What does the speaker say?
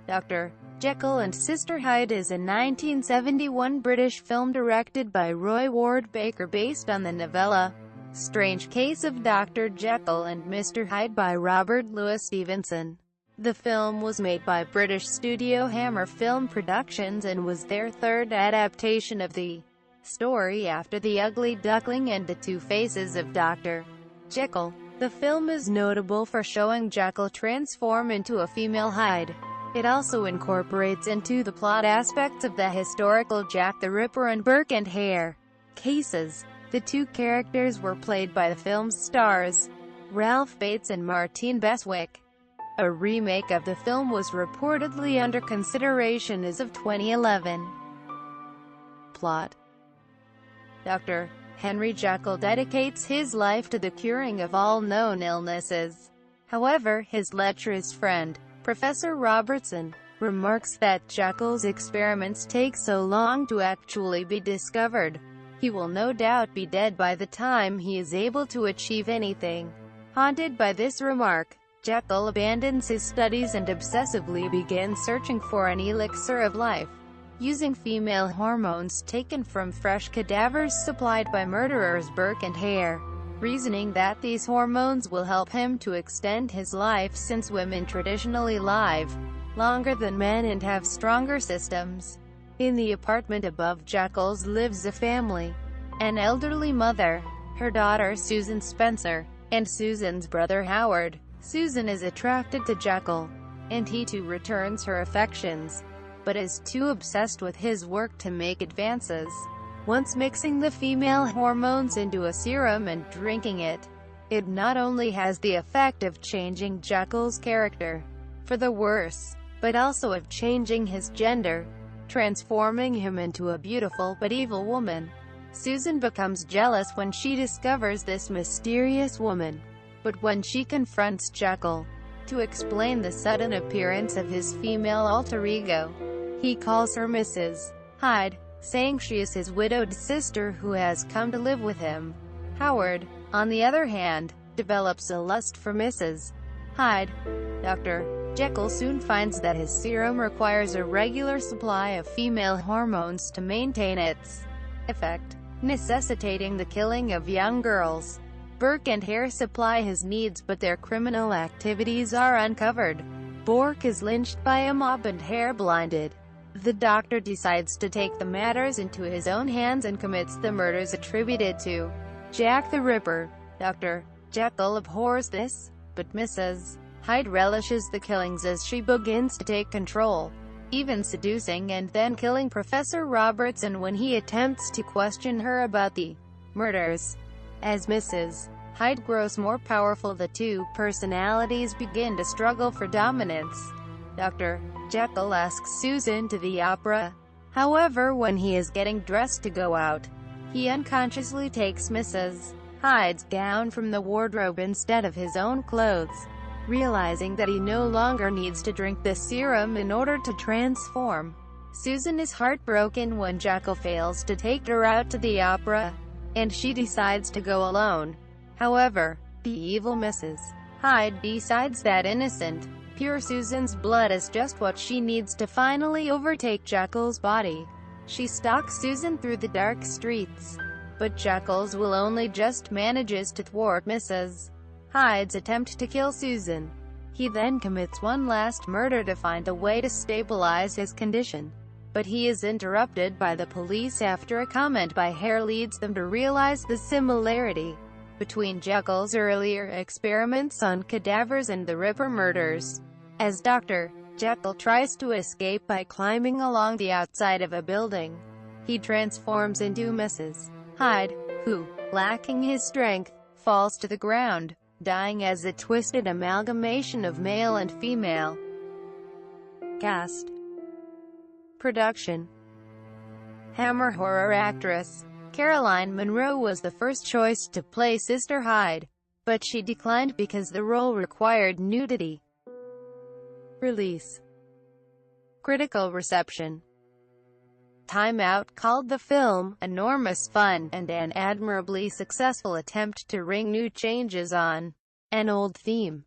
Dr. Jekyll and Sister Hyde is a 1971 British film directed by Roy Ward Baker based on the novella Strange Case of Dr. Jekyll and Mr. Hyde by Robert Louis Stevenson. The film was made by British studio Hammer Film Productions and was their third adaptation of the story after The Ugly Duckling and The Two Faces of Dr. Jekyll. The film is notable for showing Jekyll transform into a female Hyde. It also incorporates into the plot aspects of the historical Jack the Ripper and Burke and Hare cases. The two characters were played by the film's stars, Ralph Bates and Martine Beswick. A remake of the film was reportedly under consideration as of 2011. Plot: Dr. Henry Jekyll dedicates his life to the curing of all known illnesses. However, his lecherous friend, Professor Robertson, remarks that Jekyll's experiments take so long to actually be discovered. He will no doubt be dead by the time he is able to achieve anything. Haunted by this remark, Jekyll abandons his studies and obsessively begins searching for an elixir of life, using female hormones taken from fresh cadavers supplied by murderers Burke and Hare, reasoning that these hormones will help him to extend his life since women traditionally live longer than men and have stronger systems. In the apartment above Jekyll's lives a family: an elderly mother, her daughter Susan Spencer, and Susan's brother Howard. Susan is attracted to Jekyll, and he too returns her affections, but is too obsessed with his work to make advances. Once mixing the female hormones into a serum and drinking it, it not only has the effect of changing Jekyll's character for the worse, but also of changing his gender, transforming him into a beautiful but evil woman. Susan becomes jealous when she discovers this mysterious woman, but when she confronts Jekyll to explain the sudden appearance of his female alter ego, he calls her Mrs. Hyde, saying she is his widowed sister who has come to live with him. Howard, on the other hand, develops a lust for Mrs. Hyde. Dr. Jekyll soon finds that his serum requires a regular supply of female hormones to maintain its effect, necessitating the killing of young girls. Burke and Hare supply his needs, but their criminal activities are uncovered. Burke is lynched by a mob and Hare blinded. The doctor decides to take the matters into his own hands and commits the murders attributed to Jack the Ripper. Dr. Jekyll abhors this, but Mrs. Hyde relishes the killings as she begins to take control, even seducing and then killing Professor Robertson when he attempts to question her about the murders. As Mrs. Hyde grows more powerful, the two personalities begin to struggle for dominance. Dr. Jekyll asks Susan to the opera. However, when he is getting dressed to go out, he unconsciously takes Mrs. Hyde's gown from the wardrobe instead of his own clothes. Realizing that he no longer needs to drink the serum in order to transform, Susan is heartbroken when Jekyll fails to take her out to the opera, and she decides to go alone. However, the evil Mrs. Hyde decides that innocent, pure Susan's blood is just what she needs to finally overtake Jekyll's body. She stalks Susan through the dark streets, but Jekyll's will only just manages to thwart Mrs. Hyde's attempt to kill Susan. He then commits one last murder to find a way to stabilize his condition, but he is interrupted by the police after a comment by Hare leads them to realize the similarity between Jekyll's earlier experiments on cadavers and the Ripper murders. As Dr. Jekyll tries to escape by climbing along the outside of a building, he transforms into Mrs. Hyde, who, lacking his strength, falls to the ground, dying as a twisted amalgamation of male and female. Cast: Production: Hammer horror actress Caroline Munro was the first choice to play Sister Hyde, but she declined because the role required nudity. Release: Critical reception. Time Out called the film enormous fun and an admirably successful attempt to ring new changes on an old theme.